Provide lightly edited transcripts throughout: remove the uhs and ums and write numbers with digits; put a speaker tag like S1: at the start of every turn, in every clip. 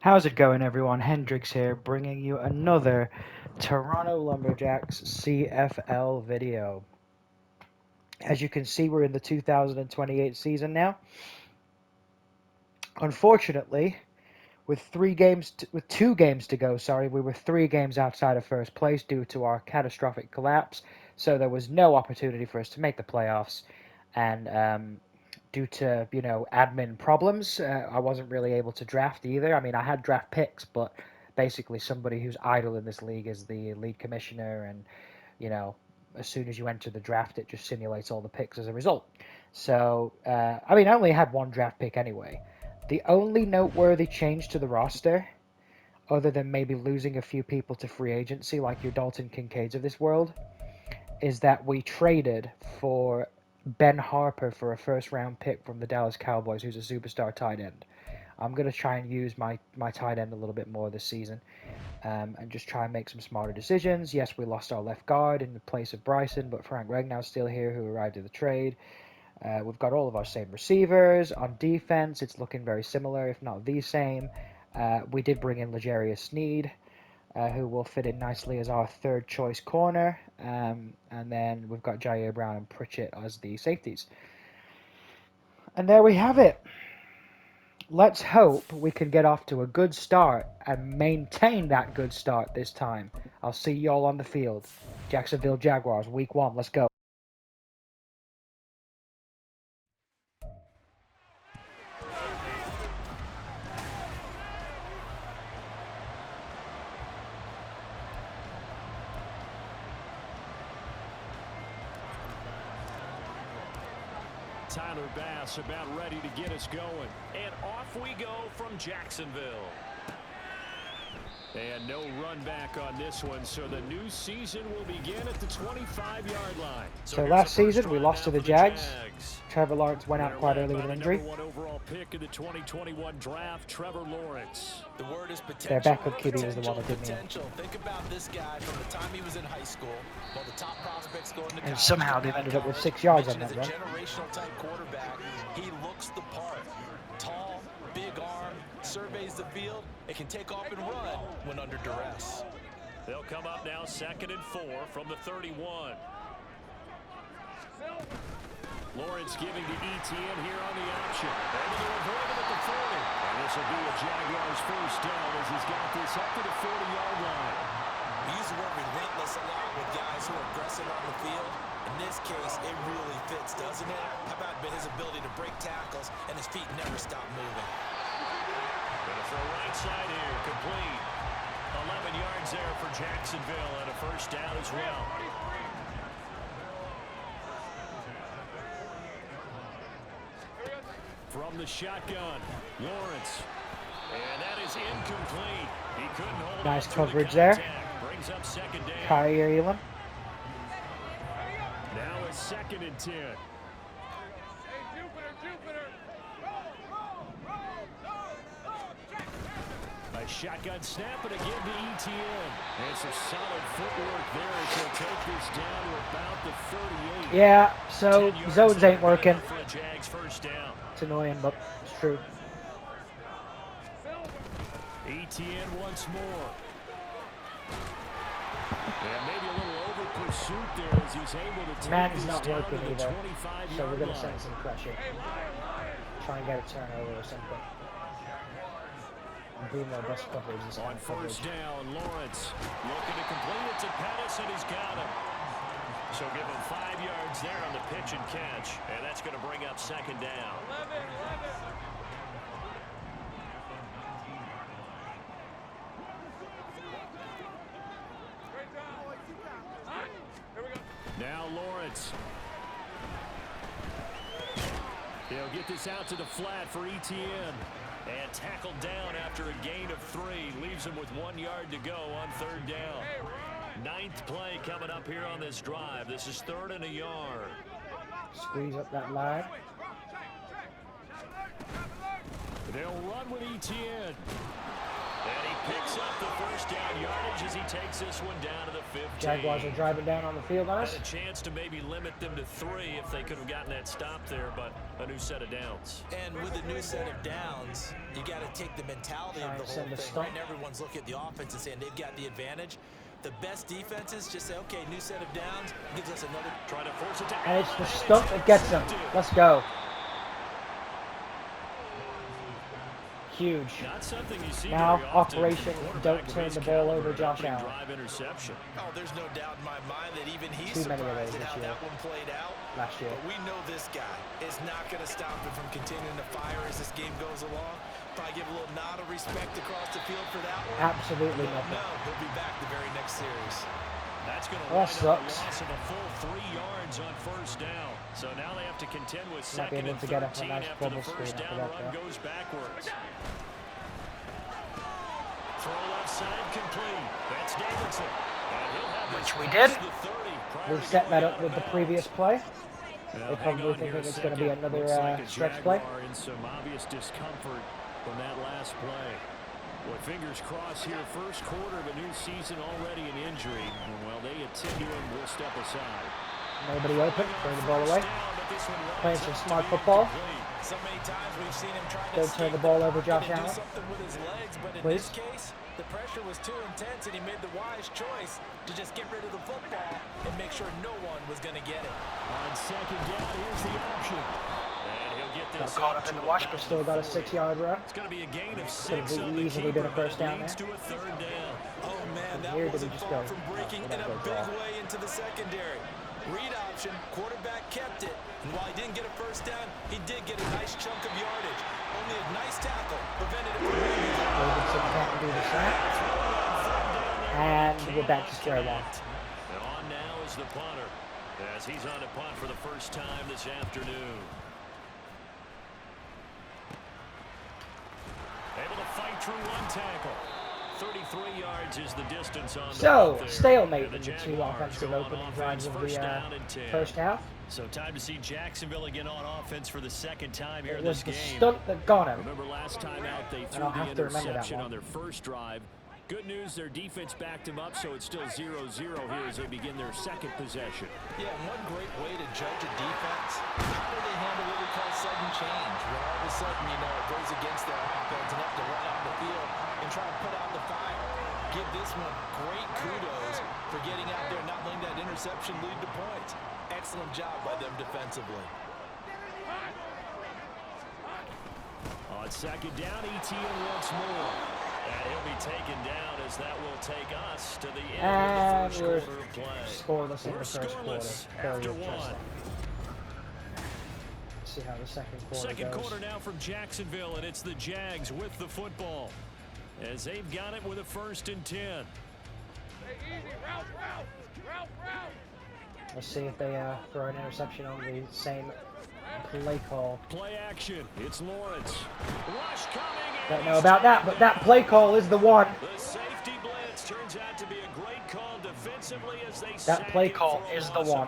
S1: How's it going, everyone? Hendrix here, bringing you another Toronto Lumberjacks CFL video. As you can see, we're in the 2028 season now. Unfortunately, with two games to go, we were 3 games outside of first place due to our catastrophic collapse. So there was no opportunity for us to make the playoffs, and due to admin problems, I wasn't really able to draft either. I mean, I had draft picks, but basically somebody who's idle in this league is the league commissioner, and as soon as you enter the draft, it just simulates all the picks as a result. So I mean, I only had one draft pick anyway. The only noteworthy change to the roster, other than maybe losing a few people to free agency, like your Dalton Kincaids of this world, is that we traded for Ben Harper for a first-round pick from the Dallas Cowboys, who's a superstar tight end. I'm going to try and use my tight end a little bit more this season, and just try and make some smarter decisions. Yes, we lost our left guard in the place of Bryson, but Frank Regnow's still here, who arrived in the trade. We've got all of our same receivers. On defense, it's looking very similar, if not the same. We did bring in L'Jarius Sneed, who will fit in nicely as our third choice corner. And then we've got Jair Brown and Pritchett as the safeties. And there we have it. Let's hope we can get off to a good start and maintain that good start this time. I'll see y'all on the field. Jacksonville Jaguars, week 1. Let's go.
S2: Tyler Bass about ready to get us going. And off we go from Jacksonville. And no run back on this one, so the new season will begin at the 25-yard line.
S1: So last season we lost to the Jags. Trevor Lawrence went out quite early with an injury.
S2: Number 1 overall pick in the 2021 draft, Trevor Lawrence.
S3: The word is potential.
S1: Their backup QB was the one that did me.
S3: Think about this guy from the time he was in high school, while the top prospects go into college.
S1: And somehow they've ended up with 6 yards on that run.
S3: Generational type quarterback. He looks the part. Tall, big arm, surveys the field, it can take off and run when under duress.
S2: They'll come up now 2nd and 4 from the 31. Lawrence giving to ETN here on the option. Able to avoid him at the 40. And this will be a Jaguars first down as he's got this up to the 40-yard line.
S3: We use the word relentless a lot with guys who are aggressive on the field. In this case, it really fits, doesn't it? How about his ability to break tackles and his feet never stop moving?
S2: Gonna throw right side here, complete. 11 yards there for Jacksonville and a first down as well. From the shotgun, Lawrence. And that is incomplete. He couldn't hold
S1: nice
S2: on
S1: coverage
S2: the
S1: there.
S2: Brings up 2nd down.
S1: Jair Elam.
S2: Now it's 2nd and 10. A shotgun snap and again to ETN. And some solid footwork there as he'll take this down to about the 38.
S1: Yeah, so zones ain't working.
S2: For a Jags first down.
S1: It's annoying, but it's true.
S2: ETN once more. And maybe a little over pursuit there as he's able to take
S1: Man's
S2: this
S1: not
S2: down
S1: working
S2: to the
S1: either,
S2: 25-yard
S1: so we're going to
S2: line.
S1: send some pressure. Try and get a turnover or something. I'm doing my best coverage this
S2: On first down, Lawrence looking to complete it to Pettis, and he's got him. So give him 5 yards there on the pitch and catch, and that's going to bring up 2nd down.
S4: 11.
S2: Now Lawrence. He'll get this out to the flat for ETN. And tackled down after a gain of 3. Leaves him with 1 yard to go on 3rd down. 9th play coming up here on this drive. This is 3rd and a yard.
S1: Squeeze up that line.
S2: They'll run with ETN. And he picks up the first down yardage as he takes this one down to the 15.
S1: Jaguars are driving down on the field on us.
S2: Had a chance to maybe limit them to 3 if they could have gotten that stop there, but a new set of downs.
S3: And with a new set of downs, you got to take the mentality of the whole thing. Right? And everyone's looking at the offense and saying they've got the advantage. The best defenses just say, okay, new set of downs, gives us another.
S2: Try to force it to.
S1: And it's the stunt that gets them. Let's go. Huge.
S2: Not something you see
S1: now,
S2: very often.
S1: Operation Don't Turn the Ball Over Josh Allen.
S2: Drive interception.
S3: Oh, there's no doubt in my mind that even he's
S1: Too many of
S3: surprised
S1: those
S3: at how
S1: this year.
S3: that one played out.
S1: Last year.
S3: But we know this guy is not going to stop him from continuing to fire as this game goes along. Probably give a little nod of respect across the field for that one.
S1: Absolutely nothing.
S3: No, he'll be back the very next series.
S2: That's going to
S1: that
S2: wind up a loss of a full 3 yards on first down. So now they have to contend with second and 13 after the first down run goes backwards. Throw left side complete. That's Davidson.
S1: Which we did. We set that up with the previous play. They probably think it's going to be another stretch play.
S2: In some obvious discomfort from that last play. Well, fingers crossed here. First quarter of a new season, already an injury. And while they attend to him, we'll step aside.
S1: Nobody open. Throw the ball away. Playing some smart football.
S3: So many times we've seen him try to
S1: Don't turn the ball over Josh Allen.
S3: Something with his legs, but in
S1: Please.
S3: this case, the pressure was too intense, and he made the wise choice to just get rid of the football and make sure no one was going to get it.
S2: On second down, here's the option. And he'll get this.
S1: Got caught up in the wash, but still got a 6-yard run.
S2: It's going to be a gain of 6
S1: Could have
S2: on the
S1: easily been a first down
S2: leads
S1: there.
S2: to a third down.
S3: Oh, man, that
S1: Here did
S3: wasn't
S1: he just
S3: far
S1: go?
S3: from breaking in a big way into the secondary. Read option, quarterback kept it. And while he didn't get a first down, he did get a nice chunk of yardage. Only a nice tackle prevented it from moving.
S1: Davidson can't do the sack. And we're back to square one.
S2: And on now is the punter, as he's on to punt for the first time this afternoon. Able to fight through one tackle. 33 yards is the distance on the
S1: So,
S2: there.
S1: stalemate
S2: And
S1: in the
S2: Jaguars
S1: two offensive
S2: go on
S1: opening
S2: offense,
S1: drives of
S2: first
S1: the
S2: down and 10.
S1: first half.
S2: So time to see Jacksonville again on offense for the second time here
S1: It
S2: in
S1: was
S2: this
S1: the
S2: game.
S1: stunt that got him.
S2: Remember last time out they threw
S1: I'll
S2: the
S1: have to remember that
S2: interception
S1: one.
S2: on their first drive. Good news, their defense backed them up, so it's still 0-0 here as they begin their second possession.
S3: Yeah, and one great way to judge a defense, how do they handle what we call sudden change? When all of a sudden, you know, it goes against their offense and have to run out the field and try to put out the fire. Give this one great kudos for getting out there and not letting that interception lead to points. Excellent job by them defensively.
S2: On second down, ETN once more. And he'll be taken down as that will take us to the end
S1: And
S2: of the
S1: we're
S2: first quarter of play.
S1: scoreless in
S2: We're
S1: the first quarter.
S2: scoreless
S1: Very
S2: after
S1: interesting.
S2: one.
S1: Let's see how the second quarter
S2: Second
S1: goes.
S2: quarter now from Jacksonville, and it's the Jags with the football as they've got it with a 1st and 10.
S1: Let's see if they throw an interception on the same play call.
S2: Play action. It's Lawrence. Rush coming.
S1: Don't know about that, but that play call is the one.
S2: The safety blitz turns out to be a great call defensively as they
S1: That play call is the one.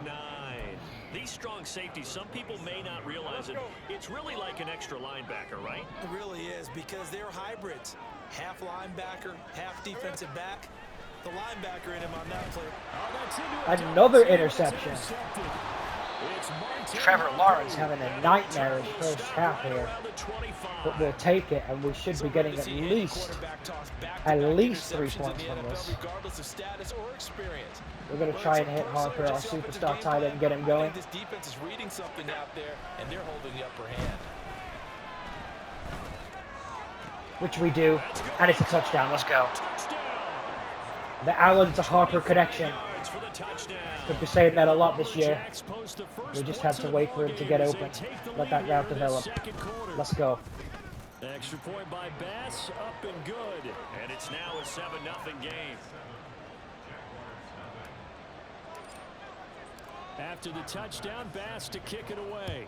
S2: These strong safeties, some people may not realize it. It's really like an extra linebacker, right?
S3: It really is, because they're hybrids. Half linebacker, half defensive back. The linebacker in him on that play.
S2: Oh, that's into
S1: Another interception.
S2: It's
S1: Trevor Lawrence having a nightmarish first half here, but we'll take it, and we should be getting at least 3 points from this.
S3: Regardless of status or experience.
S1: We're going to try and hit Harper, our superstar tight end, and get him going.
S3: This defense is reading something out there, and they're holding the upper hand.
S1: Which we do, and it's a touchdown. Let's go. The Allen to Harper connection. Could be saying that a lot this year. We just had to wait for him to get open. Let that route develop. Let's go.
S2: Extra point by Bass, up and good. And it's now a 7-0 game. After the touchdown, Bass to kick it away.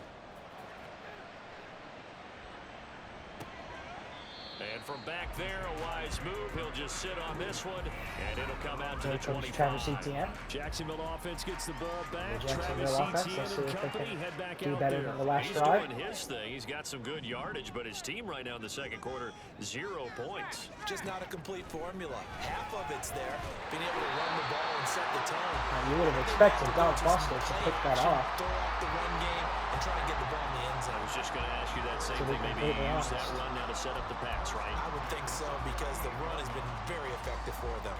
S2: And from back there, a wise this move. He'll just sit on this one, and it'll come out to the 25.
S1: Travis Etienne.
S2: Jacksonville offense gets the ball back.
S1: Jacksonville
S2: Travis
S1: offense. Let's see
S2: Etienne and
S1: if they
S2: company
S1: can
S2: head back
S1: do
S2: out
S1: better
S2: there.
S1: than the last
S2: He's
S1: drive.
S2: doing his thing. He's got some good yardage, but his team right now in the second quarter, 0 points.
S3: Just not a complete formula. Half of it's there, being able to run the ball and set the tone.
S1: Now, you would have expected Doug Buster to pick that off.
S3: Throw off the run game and try to get the ball in the end zone.
S2: I was just going to ask you that same thing. Maybe use that run now to set up the pass, right?
S3: I would think so, because the run has been very effective for them.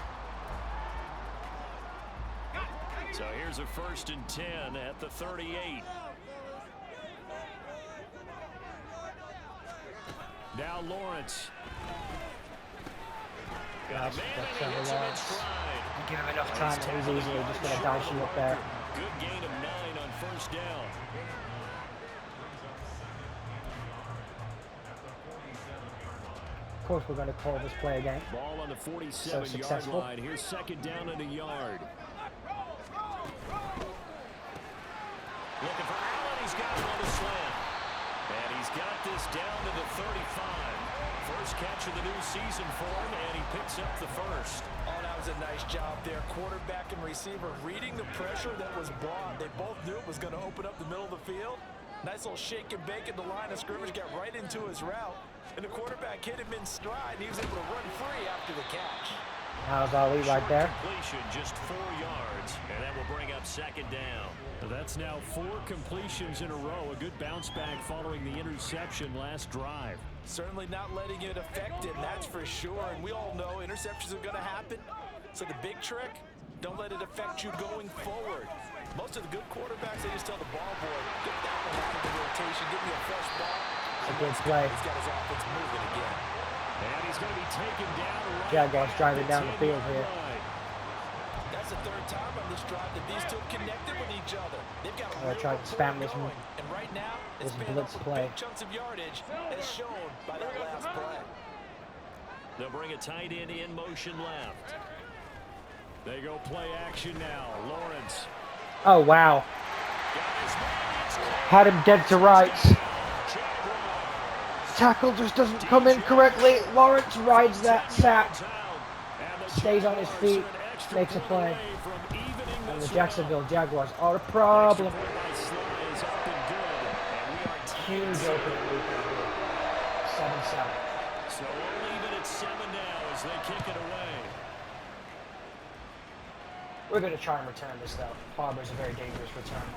S2: So here's a 1st and 10 at the 38. Now Lawrence. Got a man and he hits him in stride.
S1: You give him enough time and he's easily just going to dice you up there.
S2: Good gain of 9 on 1st down.
S1: Of course, we're going to call this play again.
S2: Ball on the 47-yard line. Here's 2nd down and a yard. Looking for Allen. He's got him on the slant. And he's got this down to the 35. First catch of the new season for him, and he picks up the 1st.
S3: Oh, that was a nice job there. Quarterback and receiver reading the pressure that was brought. They both knew it was going to open up the middle of the field. Nice little shake and bake at the line of scrimmage, got right into his route. And the quarterback hit him in stride, and he was able to run free after the catch.
S1: How's Ali right there?
S2: Completion, just 4 yards, and that will bring up 2nd down. That's now 4 completions in a row. A good bounce back following the interception last drive.
S3: Certainly not letting it affect him, that's for sure. And we all know interceptions are going to happen. So the big trick, don't let it affect you going forward. Most of the good quarterbacks, they just tell the ball boy, get that one out of the rotation, give me a fresh ball.
S1: A good play.
S3: He's got his offense moving again.
S2: And he's going to be taken down.
S1: Jaguars driving down the field here.
S3: That's the 3rd time on this drive that these two connected with each other. They've got a
S1: try to spam this
S3: going. And right now,
S1: this
S3: it's
S1: blitz play.
S3: Big chunks of yardage as shown by that last play.
S2: They'll bring a tight end in motion left. They go play action now. Lawrence.
S1: Oh, wow. Had him dead to rights. Tackle just doesn't come in correctly. Lawrence rides that sack. Stays on his feet. Makes a play. And the Jacksonville Jaguars are a problem. Huge opening weekend here. 7-7.
S2: So we'll leave it at 7 now as they kick it away.
S1: We're going to try and return this, though. Barber's a very dangerous return.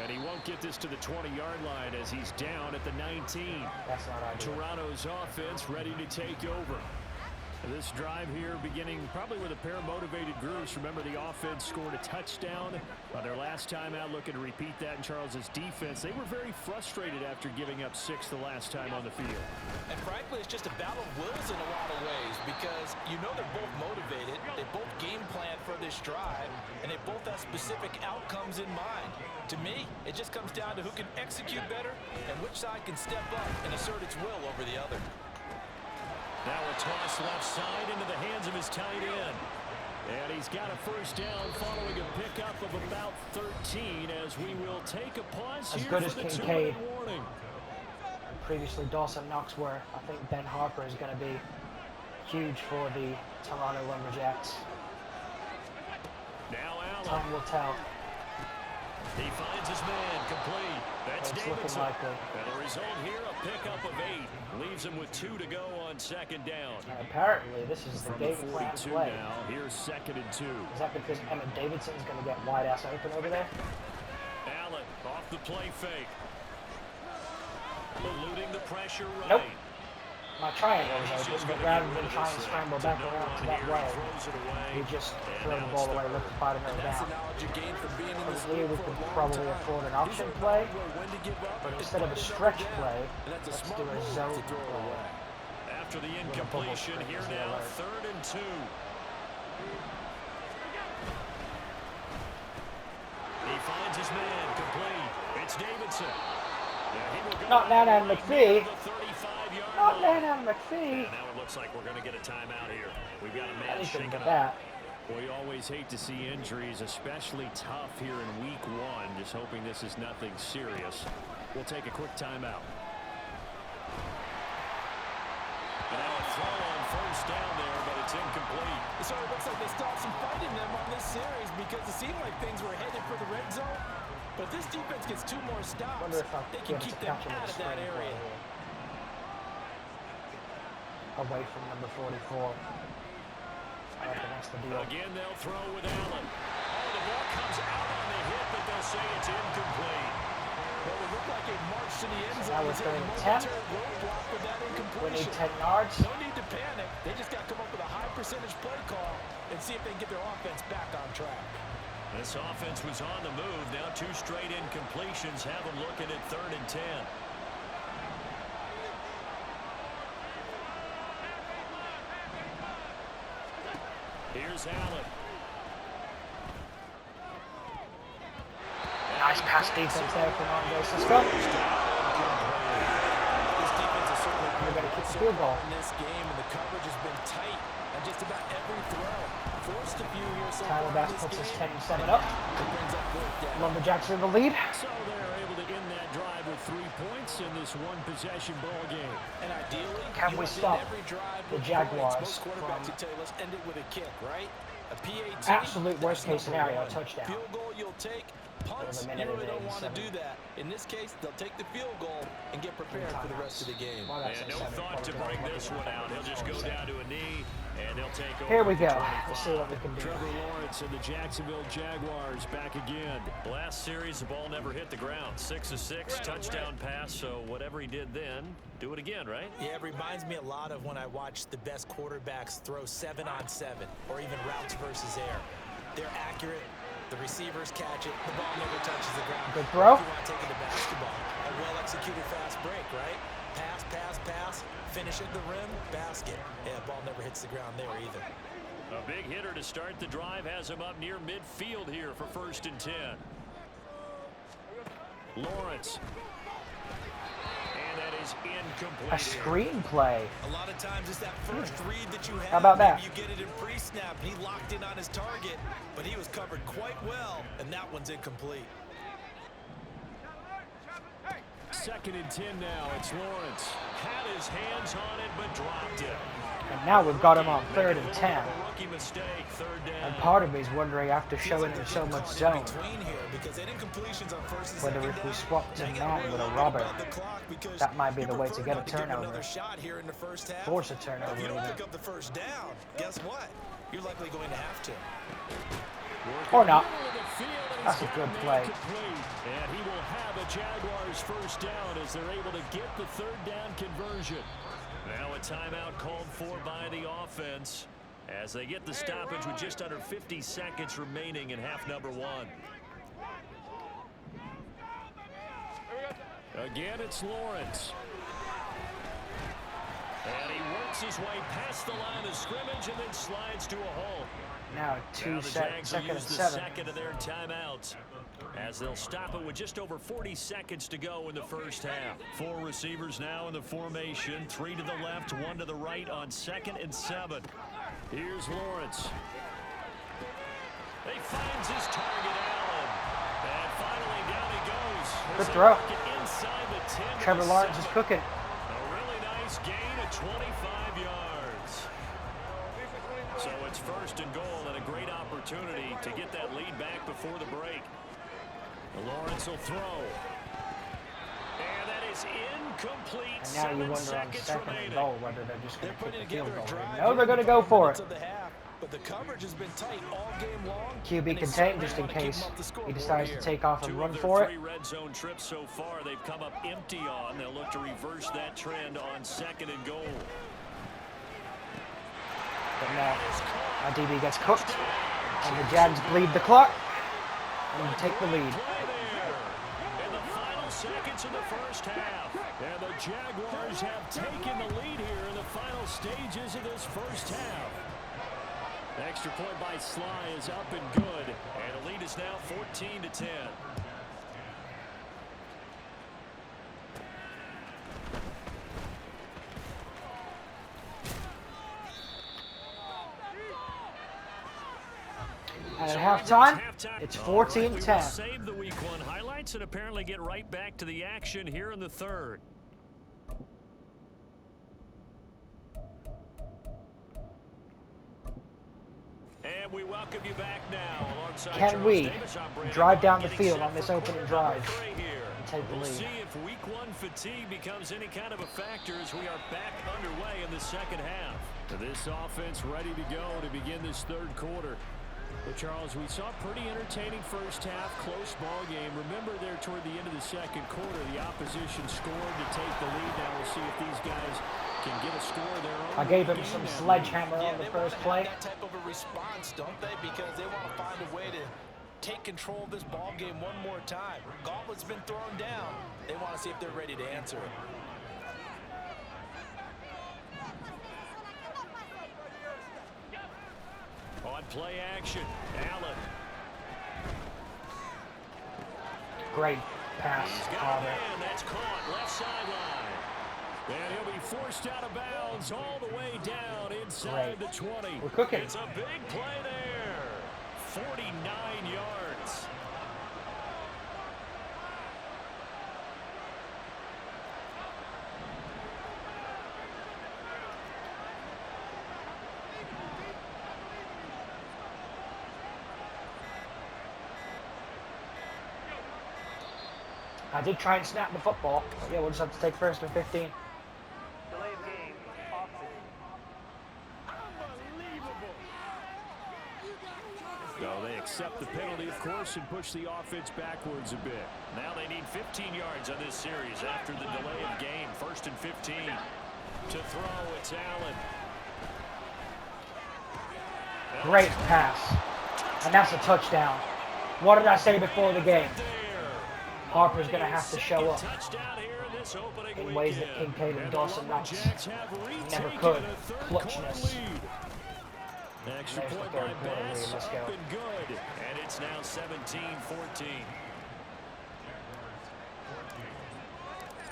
S2: And he won't get this to the 20-yard line as he's down at the 19.
S1: That's not ideal.
S2: Toronto's offense ready to take over. This drive here beginning probably with a pair of motivated groups. Remember, the offense scored a touchdown on their last time out, looking to repeat that in Charles's defense. They were very frustrated after giving up 6 the last time on the field.
S3: And frankly, it's just a battle of wills in a lot of ways, because you know they're both motivated, they both game plan for this drive, and they both have specific outcomes in mind. To me, it just comes down to who can execute better and which side can step up and assert its will over the other.
S2: Now a toss left side into the hands of his tight end. And he's got a 1st down following a pickup of about 13 as we will take a pause
S1: as
S2: here
S1: good
S2: for
S1: as
S2: the
S1: Kincaid.
S2: 2-minute warning.
S1: Previously, Dawson Knox were. I think Ben Harper is going to be huge for the Toronto Lumberjacks.
S2: Now Allen.
S1: Time will tell.
S2: He finds his man complete. That's
S1: It's looking
S2: Davidson.
S1: likely.
S2: And the result here, a pickup of 8. Leaves him with 2 to go on 2nd down.
S1: And apparently, this is the
S2: From the
S1: game plan
S2: 42
S1: play.
S2: now, here's 2nd and 2.
S1: Is that because Emmett Davidson's going to get wide ass open over there?
S2: Allen off the play fake. Eluding the pressure right.
S1: Nope. My triangle was open, but rather than try and scramble back around to that way, we just throw the ball away, lift the bottom of it down. Here we could probably afford an option play, but instead of a stretch play, let's do a zone play.
S2: After the incompletion, here now, 3rd and 2. He finds his man complete. It's Davidson.
S1: Not Nan McPhee. Not Nan McPhee.
S2: Now it looks like we're going to get a timeout here. We've got a man
S1: Anything
S2: shaking
S1: but
S2: up.
S1: that.
S2: Well, you always hate to see injuries, especially tough here in week 1. Just hoping this is nothing serious. We'll take a quick timeout.
S3: So it looks like they still have some fight in them on this series because it seemed like things were headed for the red zone. But this defense gets 2 more stops. They can keep them out of that area.
S1: Away from number 44. I reckon that's the deal.
S2: Again, they'll throw with Allen. Oh, the ball comes out on the hit, but they'll say it's incomplete.
S3: Well, it looked like a march to the end zone.
S1: Now we're going 10. We need 10 yards.
S3: No need to panic. They just got to come up with a high percentage play call and see if they can get their offense back on track.
S2: This offense was on the move. Now 2 straight incompletions have them looking at 3rd and 10. Here's Allen.
S1: Nice pass defense there from Andre Cisco.
S3: This defense is certainly
S1: We're going to kick the field goal.
S3: in this game, and the coverage has been tight on just about every throw. Forced a few here so
S1: Tyler
S3: far
S1: Bass
S3: in this
S1: puts us
S3: game.
S1: 10-7 up.
S3: It brings up 4th down.
S1: Lumberjacks in the lead.
S2: So they're able to end that drive with 3 points in this 1-possession ball game.
S3: And ideally,
S1: Can we
S3: you want to
S1: stop
S3: end every drive
S1: the
S3: with
S1: Jaguars
S3: points. Most quarterbacks
S1: from
S3: will tell you, let's end it with a kick, right? A PAT.
S1: absolute
S3: that's
S1: worst case
S3: number
S1: scenario,
S3: 1.
S1: touchdown?
S3: Field goal you'll take. Punts,
S1: With a
S3: you
S1: minute
S3: really
S1: and
S3: don't want to
S1: 87.
S3: do that. In this case, they'll take the field goal and get prepared for the rest of the game.
S1: Well, that's
S2: And
S1: a
S2: no
S1: 7
S2: thought to
S1: quarter
S2: bring
S1: drive.
S2: this one out. He'll just go down to a knee, and they'll take over.
S1: Here we
S2: at the
S1: go.
S2: 25.
S1: Let's see what we can do.
S2: Trevor Lawrence and the Jacksonville Jaguars back again. Last series, the ball never hit the ground. 6 of 6, touchdown pass. So whatever he did then, do it again, right?
S3: Yeah, it reminds me a lot of when I watched the best quarterbacks throw 7-on-7 or even routes versus air. They're accurate. The receivers catch it. The ball never touches the ground.
S1: Good throw.
S3: If you want to take it to basketball, a well-executed fast break, right? Pass, pass, pass. Finish at the rim, basket. Yeah, ball never hits the ground there either.
S2: A big hitter to start the drive has him up near midfield here for 1st and 10. Lawrence. And that is incomplete.
S1: A screenplay.
S3: A lot of times it's that first read that you have.
S1: How about that?
S3: Maybe you get it in pre-snap. He locked in on his target, but he was covered quite well, and that one's incomplete.
S2: 2nd and 10 now. It's Lawrence. Had his hands on it, but dropped it.
S1: And now we've got him on 3rd and 10.
S2: Rookie mistake, 3rd down.
S1: And part of me is wondering, after showing him so much zone, whether if we swapped him out with a robber, that might be the way to get a turnover. Force a turnover.
S3: If you don't pick up the 1st down, guess what? You're likely going to have to.
S1: Or not. That's a good play.
S2: And he will have a Jaguars 1st down as they're able to get the 3rd down conversion. Now a timeout called for by the offense as they get the stoppage with just under 50 seconds remaining in half number 1. Again, it's Lawrence. And he works his way past the line of scrimmage and then slides to a halt.
S1: Now
S2: Now the Jags will
S1: 2nd and
S2: use the
S1: 7.
S2: second of their timeouts as they'll stop it with just over 40 seconds to go in the 1st half. 4 receivers now in the formation, 3 to the left, 1 to the right on 2nd and 7. Here's Lawrence. He finds his target, Allen. And finally down he goes.
S1: Good throw.
S2: Inside the 10
S1: Trevor Lawrence is cooking.
S2: a really nice gain of 25 yards. So it's 1st and goal and a great opportunity to get that lead back before the break. Lawrence will throw. And that is incomplete.
S1: And now you
S2: 7
S1: wonder on
S2: seconds
S1: 2nd
S2: remaining.
S1: and goal whether they're just going
S3: They're
S1: to
S3: putting
S1: kick the field
S3: together a
S1: goal.
S3: drive.
S1: No, they're going to go for it.
S3: Of the half, but the coverage has been tight all game long.
S1: QB contained just in case he decides to take off and
S2: 2
S1: run
S2: of their
S1: for
S2: 3
S1: it.
S2: red zone trips so far they've come up empty on. They'll look to reverse that trend on 2nd and goal.
S1: But now our DB gets cooked, and the Jags bleed the clock and take the lead.
S2: In the final seconds of the 1st half, and the Jaguars have taken the lead here in the final stages of this 1st half. The extra point by Sly is up and good, and the lead is now 14-10.
S1: And at halftime, it's
S2: All right, we will
S1: 14-10.
S2: save the Week 1 highlights and apparently get right back to the action here in the 3rd. And we welcome you back now alongside
S1: Can
S2: Charles
S1: we
S2: Davis. I'm Brandon
S1: drive down
S2: Martin,
S1: the
S2: getting
S1: field
S2: set
S1: on this
S2: for
S1: opening
S2: quarter
S1: drive
S2: three here.
S1: and take the
S2: We'll
S1: lead?
S2: see if week one fatigue becomes any kind of a factor as we are back underway in the second half. This offense ready to go to begin this third quarter. But Charles, we saw a pretty entertaining first half, close ball game. Remember there toward the end of the second quarter, the opposition scored to take the lead. Now we'll see if these guys can get a score there.
S1: I gave him some sledgehammer on the first play.
S3: That type of a response, don't they? Because they want to find a way to take control of this ball game one more time. Gauntlet's been thrown down. They want to see if they're ready to answer it.
S2: On play action, Allen.
S1: Great pass.
S2: He's got a man. That's caught left sideline. And he'll be forced out of bounds all the way down inside the 20.
S1: We're cooking.
S2: It's a big play there. 49 yards.
S1: I did try and snap the football. But yeah, we'll just have to take first and 15.
S4: Delay of game. Offense.
S2: So they accept the penalty, of course, and push the offense backwards a bit. Now they need 15 yards on this series after the delay of game. First and 15. To throw, it's Allen.
S1: Great pass. And that's a touchdown. What did I say before the game? Harper's going to have to show up in ways that Kincaid and Dawson Knox never could. Clutchness.
S2: Extra
S1: There's the
S2: point
S1: third
S2: by
S1: quarter lead.
S2: Bass,
S1: Let's
S2: up
S1: go.
S2: and good. And it's now 17-14.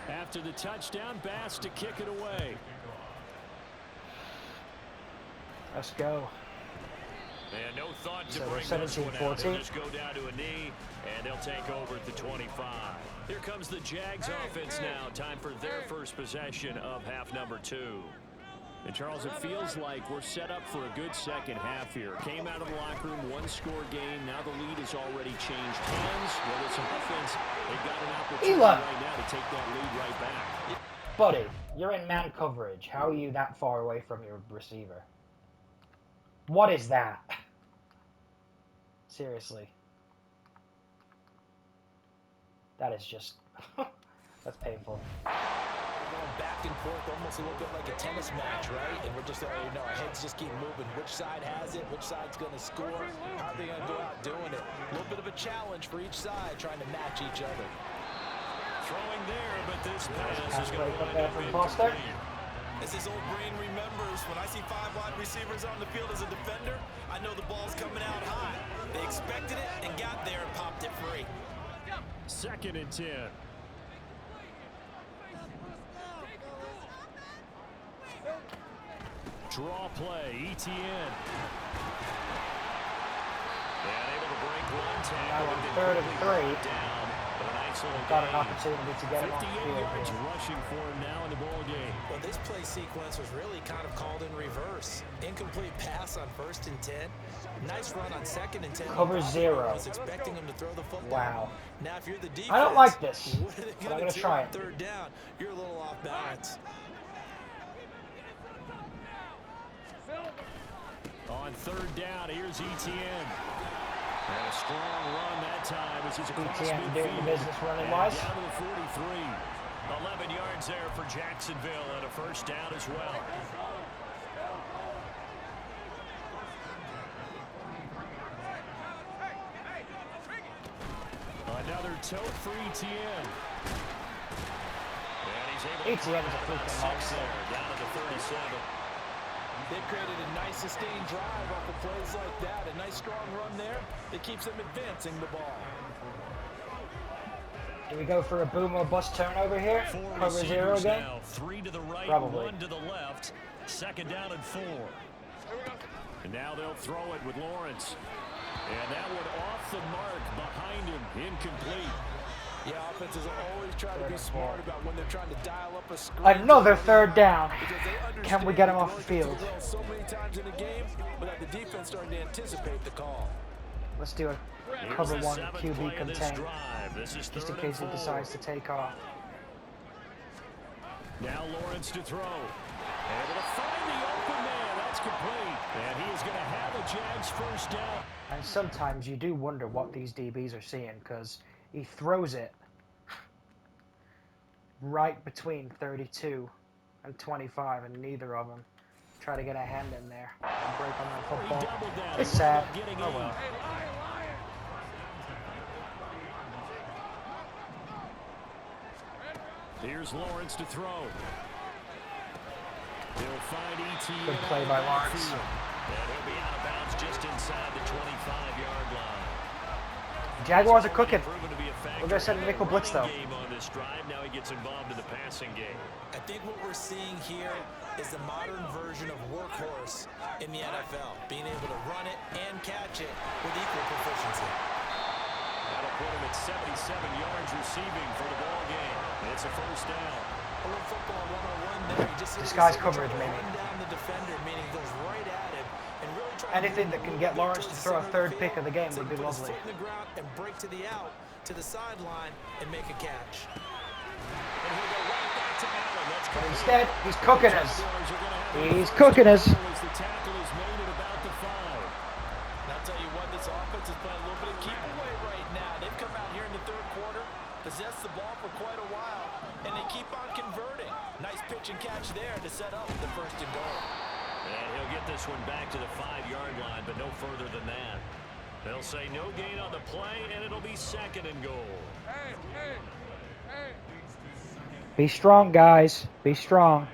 S2: After the touchdown, Bass to kick it away.
S1: Let's go.
S2: And no thought to
S1: So
S2: bring
S1: they're
S2: this one out.
S1: 17-14.
S2: They'll just go down to a knee, and they'll take over at the 25. Here comes the Jags offense now. Time for their first possession of half number 2. And Charles, it feels like we're set up for a good second half here. Came out of the locker room, one-score game. Now the lead has already changed hands. Well, it's an offense. They've got an opportunity right now to take that lead right back.
S1: Buddy, you're in man coverage. How are you that far away from your receiver? What is that? Seriously. That is just... that's painful.
S3: Going back and forth, almost a little bit like a tennis match, right? And we're just, our heads just keep moving. Which side has it? Which side's going to score? How are they going to go out doing it? A little bit of a challenge for each side, trying to match each other.
S2: Throwing there, but this pass is going to
S1: Break up
S2: wind
S1: there
S2: up
S1: from
S2: incomplete.
S1: Foster.
S5: As his old brain remembers, when I see 5 wide receivers on the field as a defender, I know the ball's coming out high. They expected it and got there and popped it free.
S2: Second and 10. Draw play, ETN. And able to break one tackle.
S1: Now on
S2: but then
S1: third and
S2: quickly
S1: 3.
S2: down. But a nice little
S1: Got an
S2: gain.
S1: opportunity to get him off the
S2: 58
S1: field
S2: yards
S1: here.
S2: rushing for him now in the ball game.
S3: Well, this play sequence was really kind of called in reverse. Incomplete pass on 1st and 10. Nice run on 2nd and 10.
S1: Cover 0.
S3: I was expecting him to throw the football.
S1: Wow.
S3: Now, if you're the defense,
S1: I don't like this,
S3: what are they
S1: but I'm
S3: gonna
S1: going to
S3: do
S1: try
S3: on
S1: it.
S3: 3rd down? You're a little off balance.
S2: On 3rd down, here's ETN. And a strong run that time as he's across
S1: ETN doing the
S2: midfield.
S1: business running
S2: And
S1: wise.
S2: down to the 43. 11 yards there for Jacksonville and a first down as well. Another tote for ETN. And he's able to
S1: ETN's a
S2: climb
S1: freaking
S2: about 6
S1: monster.
S2: there, down to the 37.
S3: They've created a nice sustained drive off of plays like that. A nice strong run there that keeps them advancing the ball.
S1: Do we go for a boom or bust turnover here?
S2: 4
S1: Cover 0
S2: receivers
S1: again?
S2: now. 3 to the right,
S1: Probably.
S2: 1 to the left. 2nd down and 4. And now they'll throw it with Lawrence. And that one off the mark behind him. Incomplete.
S3: Yeah, offenses always try to be smart about when they're trying to dial up a screen.
S1: Another third down.
S3: Because they
S1: Can we get him
S3: understand
S1: off the
S3: it
S1: field?
S3: well so many times in a game without the defense starting to anticipate the call.
S1: Let's do a cover one QB contain, just in case he decides to take off.
S2: Now Lawrence to throw. Able to find the open man. That's complete. And he is going to have a Jags first down.
S1: And sometimes you do wonder what these DBs are seeing, because he throws it right between 32 and 25, and neither of them try to get a hand in there and break on that football. It's sad. Oh well.
S2: Here's Lawrence to throw. He'll find ETN.
S1: Good play by Lawrence.
S2: And he'll be out of bounds just inside the 25-yard line.
S1: Jaguars are cooking. We're going to send a nickel blitz, though.
S2: On this drive. Now he gets involved in the passing game.
S3: I think what we're seeing here is the modern version of workhorse in the NFL, being able to run it and catch it with equal proficiency.
S2: That'll put him at 77 yards receiving for the ball game. It's a first down.
S3: A little football 101 there.
S1: Disguise coverage, maybe.
S3: Down the defender, meaning goes right at him and really try
S1: Anything that can get Lawrence to throw a third pick of the game would be lovely.
S3: Put his foot in the ground and break to the out, to the sideline, and make a catch.
S2: And he'll go right back to Allen. That's
S1: But instead, he's cooking us. He's cooking us.
S2: The tackle is made at about the 5.
S3: And I'll tell you what, this offense is playing a little bit of keep away right now. They've come out here in the third quarter, possessed the ball for quite a while, and they keep on converting. Nice pitch and catch there to set up the first and goal.
S2: And he'll get this one back to the 5-yard line, but no further than that. They'll say no gain on the play, and it'll be second and goal.
S1: Be strong, guys. Be strong.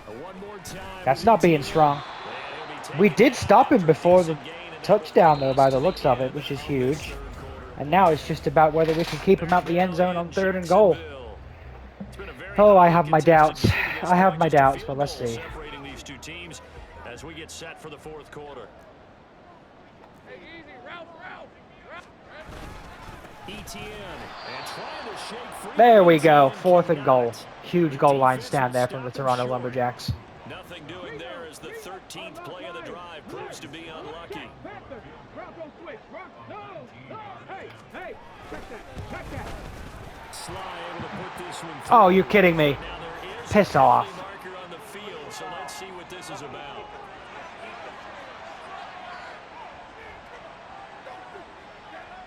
S2: One more time.
S1: That's not being strong. We did stop him before the touchdown, though, by the looks of it, which is huge. And now it's just about whether we can keep him out the end zone on 3rd and goal. Oh, I have my doubts. I have my doubts, but let's see.
S2: Separating these two teams as we get set for the 4th quarter. ETN and trying to shake free.
S1: There we go. 4th and goal. Huge goal line stand there from the Toronto Lumberjacks.
S2: Nothing doing there as the 13th play of the drive proves to be unlucky. Sly able to put this one through.
S1: Oh, you're kidding me.
S2: Now there is
S1: Piss
S2: a
S1: off.
S2: marker on the field, so let's see what this is about.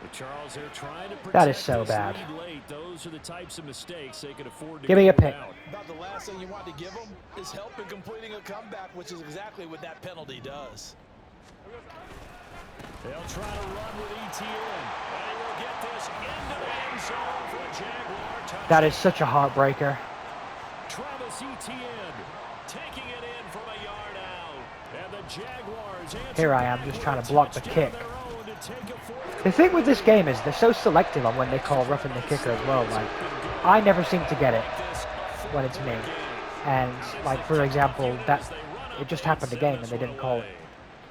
S2: But Charles, they're trying to protect
S1: That is so
S2: this
S1: bad.
S2: lead late. Those are the types of mistakes they can afford to
S1: Give me a
S2: go
S1: pick.
S2: without.
S3: About the last thing you want to give them is help in completing a comeback, which is exactly what that penalty does.
S2: They'll try to run with ETN. And he will get this into the end zone for a Jaguar touchdown.
S1: That is such a heartbreaker.
S2: Travis Etienne taking it in from a yard out. And the Jaguars
S1: Here I am just trying to block the kick.
S2: to take a 4th.
S1: The thing with this game is they're so selective on when they call roughing the kicker as well. Like, I never seem to get it when it's me. And, like, for example, that it just happened again and they didn't call it.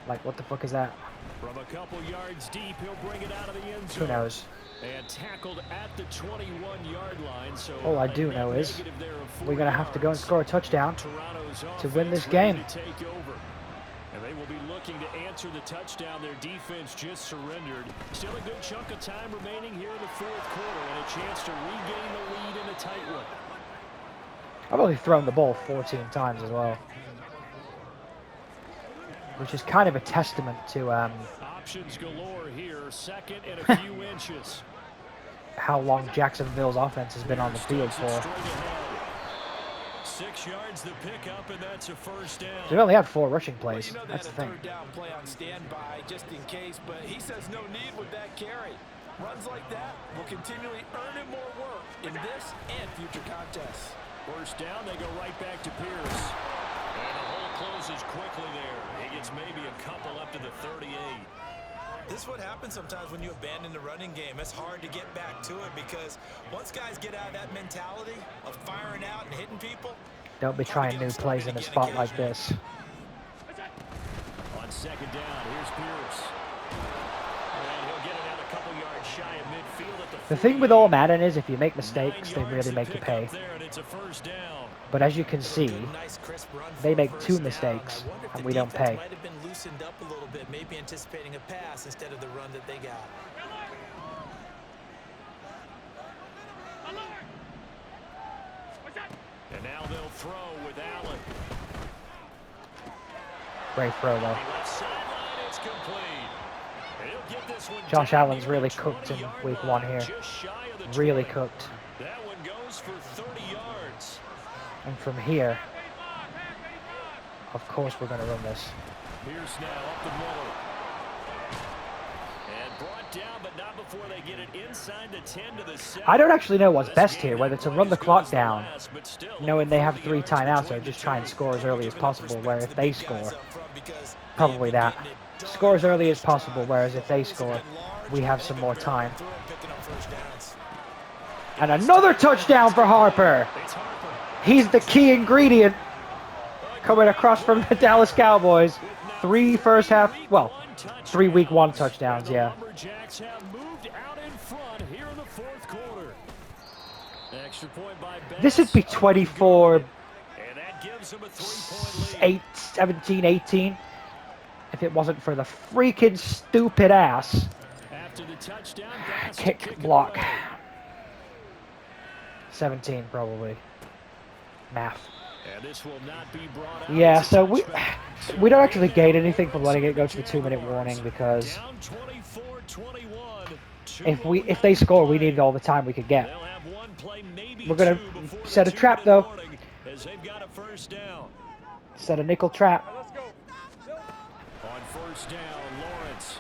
S1: Like, what the fuck is that?
S2: From a couple yards deep, he'll bring it out of the end zone.
S1: Who knows?
S2: And tackled at the 21-yard line. So
S1: All I do know is we're going to have to go and score a touchdown to win this game.
S2: Take over. And they will be looking to answer the touchdown. Their defense just surrendered. Still a good chunk of time remaining here in the 4th quarter and a chance to regain the lead in a tight one.
S1: I've only thrown the ball 14 times as well, which is kind of a testament to
S2: Options galore here. 2nd and a few inches.
S1: how long Jacksonville's offense has been on the field for.
S2: Straight ahead. 6 yards the pickup, and that's a first down.
S1: They've only had 4 rushing plays.
S3: You know they
S1: That's
S3: had
S1: the
S3: a
S1: thing.
S3: third down play on standby just in case, but he says no need with that carry. Runs like that will continually earn him more work in this and future contests.
S2: First down, they go right back to Pierce. And the hole closes quickly there. He gets maybe a couple up to the 38.
S3: This is what happens sometimes when you abandon the running game. It's hard to get back to it because once guys get out of that mentality of firing out and hitting people.
S1: Don't be trying new plays in a spot like this.
S2: On 2nd down, here's Pierce. And he'll get it
S1: The thing with all Madden is if you make mistakes, they really make you pay. But as you can see, they make 2 mistakes, and we don't pay.
S3: Might have been loosened up a little bit, maybe anticipating a pass instead of the run that they got.
S2: And now they'll throw with Allen.
S1: Great throw, though.
S2: Left sideline, it's complete. He'll get this one
S1: Josh
S2: down
S1: Allen's
S2: near
S1: really
S2: the
S1: cooked in
S2: 20-yard
S1: week 1
S2: line,
S1: here.
S2: just shy of the
S1: Really
S2: 20.
S1: cooked.
S2: That one goes for 30 yards.
S1: And from here, of course we're going to run this.
S2: Here's now up the middle. And brought down, but not before they get it inside the 10 to the 7.
S1: I don't actually know what's best here, whether to run the clock down, knowing they have 3 timeouts, or just try and score as early as possible, where if they score, probably that. Score as early as possible, whereas if they score, we have some more time. And another touchdown for Harper. He's the key ingredient coming across from the Dallas Cowboys. 3 week 1 touchdowns, yeah.
S2: Lumberjacks have moved out in front here in the 4th quarter. Extra point by Betts.
S1: This would be 24,
S2: And that gives them a 3-point lead.
S1: 17, 18. If it wasn't for the freaking stupid ass
S2: After the touchdown pass,
S1: kick
S2: it
S1: block.
S2: away.
S1: 17 probably. Math.
S2: And this will not be brought out.
S1: Yeah,
S2: It's a
S1: so we
S2: touchback.
S1: don't actually gain anything from letting it go to the 2-minute warning, because
S2: Down 24-21.
S1: if they score, we need all the time we could get.
S2: They'll have one play, maybe
S1: We're gonna
S2: 2 before
S1: set
S2: the
S1: a trap,
S2: 2-minute
S1: though.
S2: warning, as they've got a first down.
S1: Set a nickel trap.
S2: On first down, Lawrence.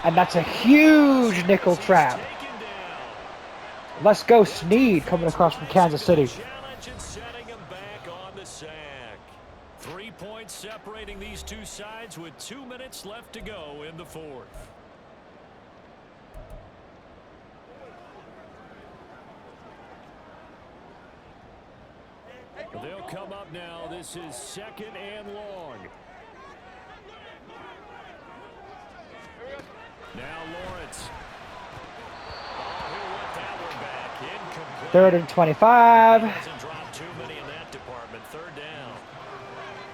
S1: And that's a huge nickel trap.
S2: Taken down.
S1: Let's go Snead coming across from Kansas City.
S2: Challenge and setting him back on the sack. 3 points separating these two sides with 2 minutes left to go in the 4th. They'll come up now. This is 2nd and long. Now Lawrence. Oh, he'll let that one back. Incomplete.
S1: 3rd and 25.
S2: Hasn't dropped too many in that department. 3rd down.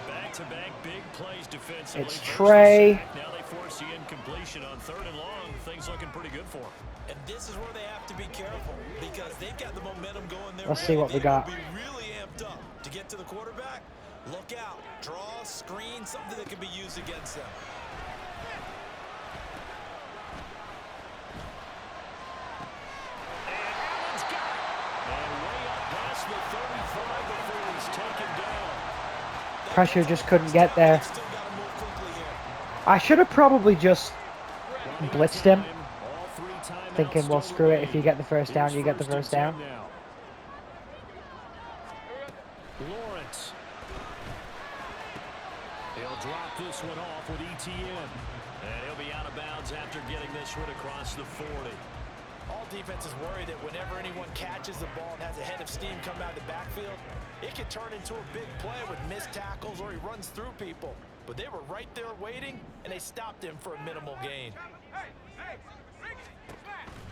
S2: Back-to-back big plays defensively.
S1: It's
S2: First
S1: Trey.
S2: the sack. Now they force the incompletion on 3rd and long. Things looking pretty good for them.
S3: And this is where they have to be careful, because they've got the momentum going their
S1: Let's
S3: way.
S1: see what we got.
S3: They will be really amped up to get to the quarterback. Look out. Draw, screen, something that can be used against them.
S1: Pressure just couldn't get there. I should have probably just blitzed him, thinking, well, screw it. If you get the first down, you get the first down.
S2: Lawrence. He'll drop this one off with ETN. And he'll be out of bounds after getting this one across the 40.
S3: All defenses worry that whenever anyone catches the ball and has a head of steam come out of the backfield, it can turn into a big play with missed tackles or he runs through people. But they were right there waiting, and they stopped him for a minimal gain.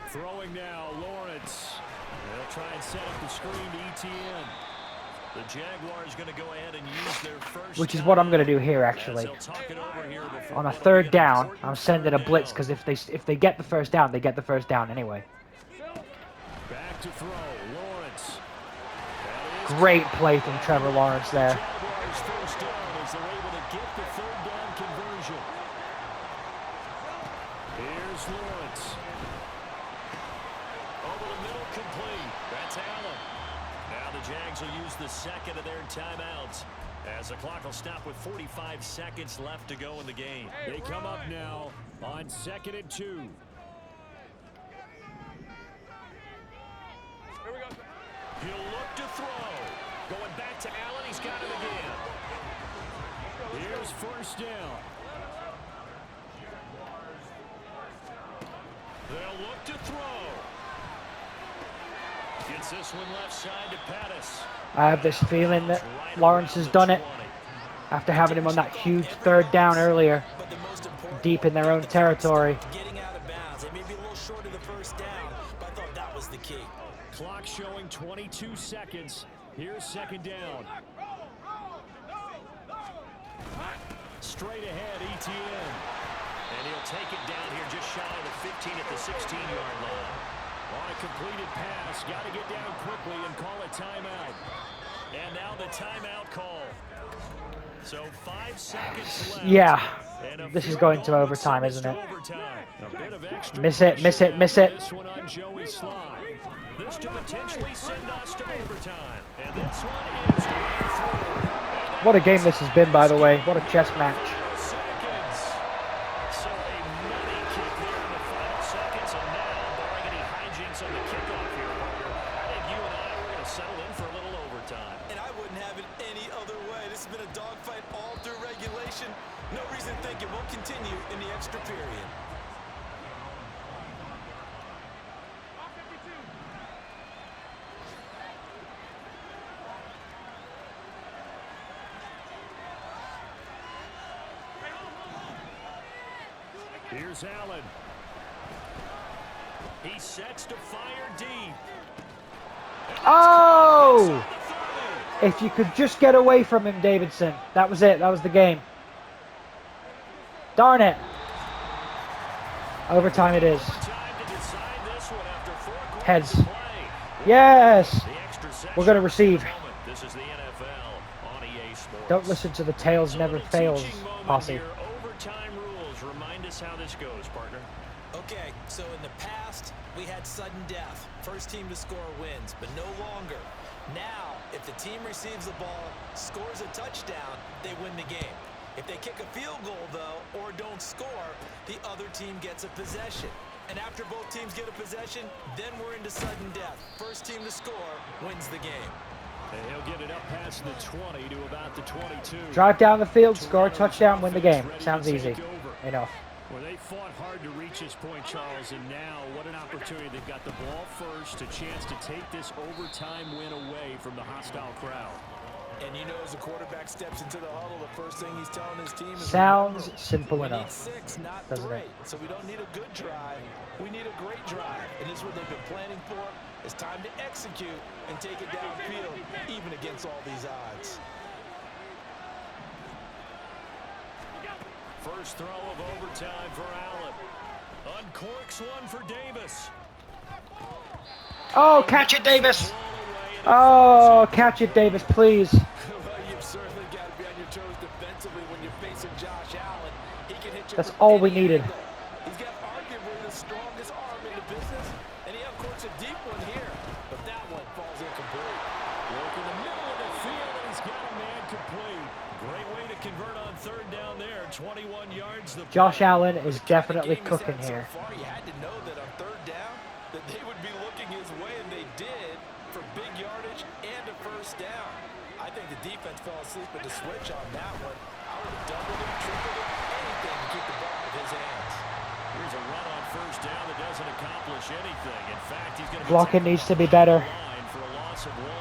S2: Throwing now, Lawrence. They'll try and set up the screen to ETN. The Jaguars going to go ahead and use their first.
S1: Which is what I'm going to do here, actually. On a 3rd down, I'm sending a blitz, because if they get the first down, they get the first down anyway.
S2: Back to throw, Lawrence.
S1: Great play from Trevor Lawrence there.
S2: Jaguars first down as they're able to get the 3rd down conversion. Here's Lawrence. Over the middle, complete. That's Allen. Now the Jags will use the 2nd of their timeouts, as the clock will stop with 45 seconds left to go in the game. They come up now on 2nd and 2. He'll look to throw. Going back to Allen. He's got it again. Here's first down. They'll look to throw. Gets this one left side to Pettis.
S1: I have this feeling that Lawrence has done it after having him on that huge 3rd down earlier, deep in their own territory.
S3: Getting out of bounds. They may be a little short of the first down,
S2: 2 seconds. Here's second down. Straight ahead, ETN. And he'll take it down here just shy of the 15 at the 16-yard line. On a completed pass, got to get down quickly and call a timeout. And now the timeout call. So 5 seconds left.
S1: Yeah, this is going to overtime, isn't it? Miss it, miss it, miss it.
S2: This one on Joey Slye. This to potentially send us to overtime. And this one is way through.
S1: What a game this has been, by the way. What a chess match.
S2: Seconds. So a money kick there in the final seconds, and now, barring any hijinks on the kickoff here, Parker, I think you and I were going to settle in for a little overtime.
S5: And I wouldn't have it any other way. This has been a dogfight all through regulation. No reason to think it won't continue in the extra period.
S2: Here's Allen. He sets to fire deep.
S1: Oh! If you could just get away from him, Davidson. That was it. That was the game. Darn it. Overtime it is. Heads. Yes. We're going to receive.
S2: This is the NFL on EA Sports.
S1: Don't listen to the tails never fails posse.
S2: Overtime rules. Remind us how this goes, partner.
S5: Okay, so in the past, we had sudden death. First team to score wins, but no longer. Now, if the team receives the ball, scores a touchdown, they win the game. If they kick a field goal, though, or don't score, the other team gets a possession. And after both teams get a possession, then we're into sudden death. First team to score wins the game.
S2: And he'll get it up past the 20 to about the 22.
S1: Drive down the field, score a touchdown, win the game. Sounds easy. Enough.
S2: Well, they fought hard to reach this point, Charles, and now what an opportunity. They've got the ball first, a chance to take this overtime win away from the hostile crowd.
S3: And you know, as the quarterback steps into the huddle, the first thing he's telling his team is,
S1: sounds simple
S3: we
S1: enough.
S3: need 6, not
S1: Doesn't
S3: 3.
S1: it?
S3: So we don't need a good drive. We need a great drive. And this is what they've been planning for. It's time to execute and take it downfield, even against all these odds.
S2: First throw of overtime for Allen. Uncorks one for Davis.
S1: Oh, catch it, Davis. Oh, catch it, Davis, please.
S3: Well, you've certainly got to be on your toes defensively when you're facing Josh Allen. He can hit you.
S1: That's all we needed.
S3: Angle. He's got arguably the strongest arm in the business, and he uncorks a deep one here, but that one falls incomplete.
S2: Work in the middle of the field, and he's got a man complete. Great way to convert on third down there. 21 yards.
S1: Josh Allen is definitely cooking here.
S3: So far, you had to know that on third down that they would be looking his way, and they did, for big yardage and a first down. I think the defense fell asleep with the switch on that one. I would have doubled him, tripled him, anything to keep the ball in his hands.
S2: Here's a run on first down that doesn't accomplish anything. In fact, he's going to
S1: Blocking needs to be better.
S2: For a loss of 1.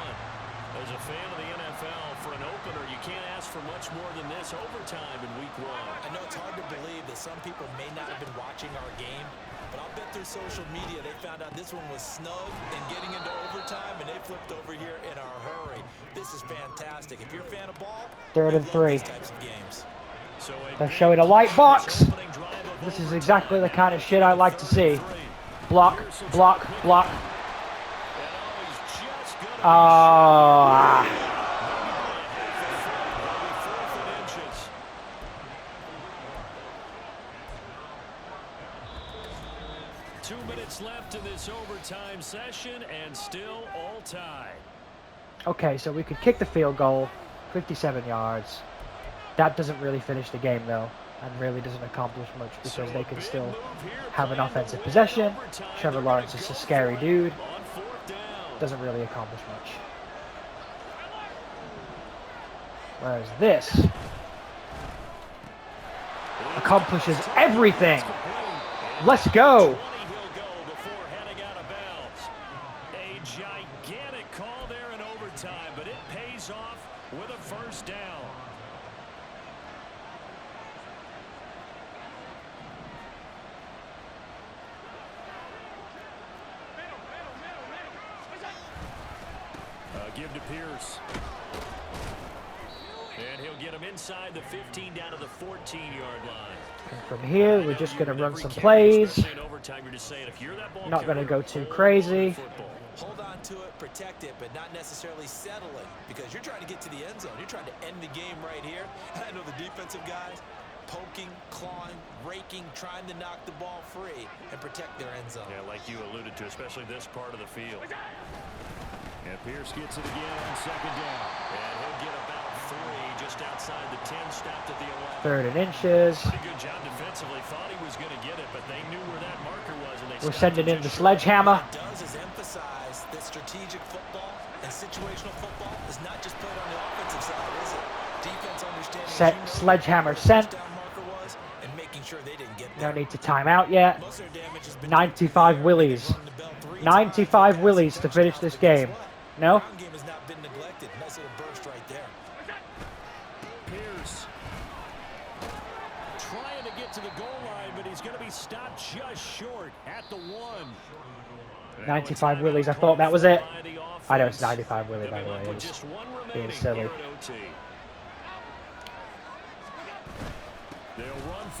S2: As a fan of the NFL, for an opener, you can't ask for much more than this overtime in week 1.
S5: I know it's hard to believe that some people may not have been watching our game, but I'll bet through social media they found out this one was snug and getting into overtime, and they flipped over here in a hurry. This is fantastic. If you're a fan of ball,
S1: Third and 3.
S5: these types of games.
S2: So
S1: They're showing a light box. This is exactly the kind of shit I like to see. Block, block, block. Ah.
S2: 2 minutes left in this overtime session, and still all tied.
S1: Okay, so we could kick the field goal, 57 yards. That doesn't really finish the game, though, and really doesn't accomplish much because they can still have an offensive possession. Trevor Lawrence is a scary dude. Doesn't really accomplish much. Whereas this accomplishes everything. Let's go.
S2: A gigantic call there in overtime, but it pays off with a first down. give to Pierce. And he'll get him inside the 15 down to the 14-yard line.
S1: And from here, we're just going to run some plays. Not going to go too crazy.
S5: Hold on to it, protect it, but not necessarily settle it, because you're trying to get to the end zone. You're trying to end the game right here. I know the defensive guys poking, clawing, raking, trying to knock the ball free and protect their end zone.
S2: Yeah, like you alluded to, especially this part of the field. And Pierce gets it again on second down. And he'll get about 3 just outside the 10, stopped at the 11.
S1: 3rd and inches.
S2: Pretty good job defensively. Thought he was going to get it, but they knew where that marker was. And
S1: We're sending in the sledgehammer.
S5: What it does is emphasize that strategic football and situational football is not just played on the offensive side, is it? Defense understanding
S1: Sledgehammer sent.
S5: And making sure they didn't get
S1: No
S5: there.
S1: need to time out yet. 95 willies. 95 willies to finish this game. No?
S5: Ground game has not been neglected. Nice little burst right there.
S2: Pierce trying to get to the goal line, but he's going to be stopped just short at the 1.
S1: 95 willies. I thought that was it. I know it's 95 willie, by the way. It was being silly.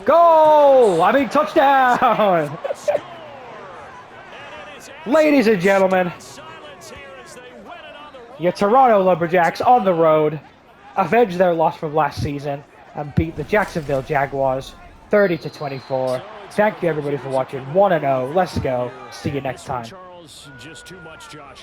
S1: Goal! I mean, touchdown! Ladies and gentlemen, your Toronto Lumberjacks on the road avenge their loss from last season and beat the Jacksonville Jaguars 30-24. Thank you everybody for watching. 1-0. Let's go. See you next time.
S2: Just too much, Josh.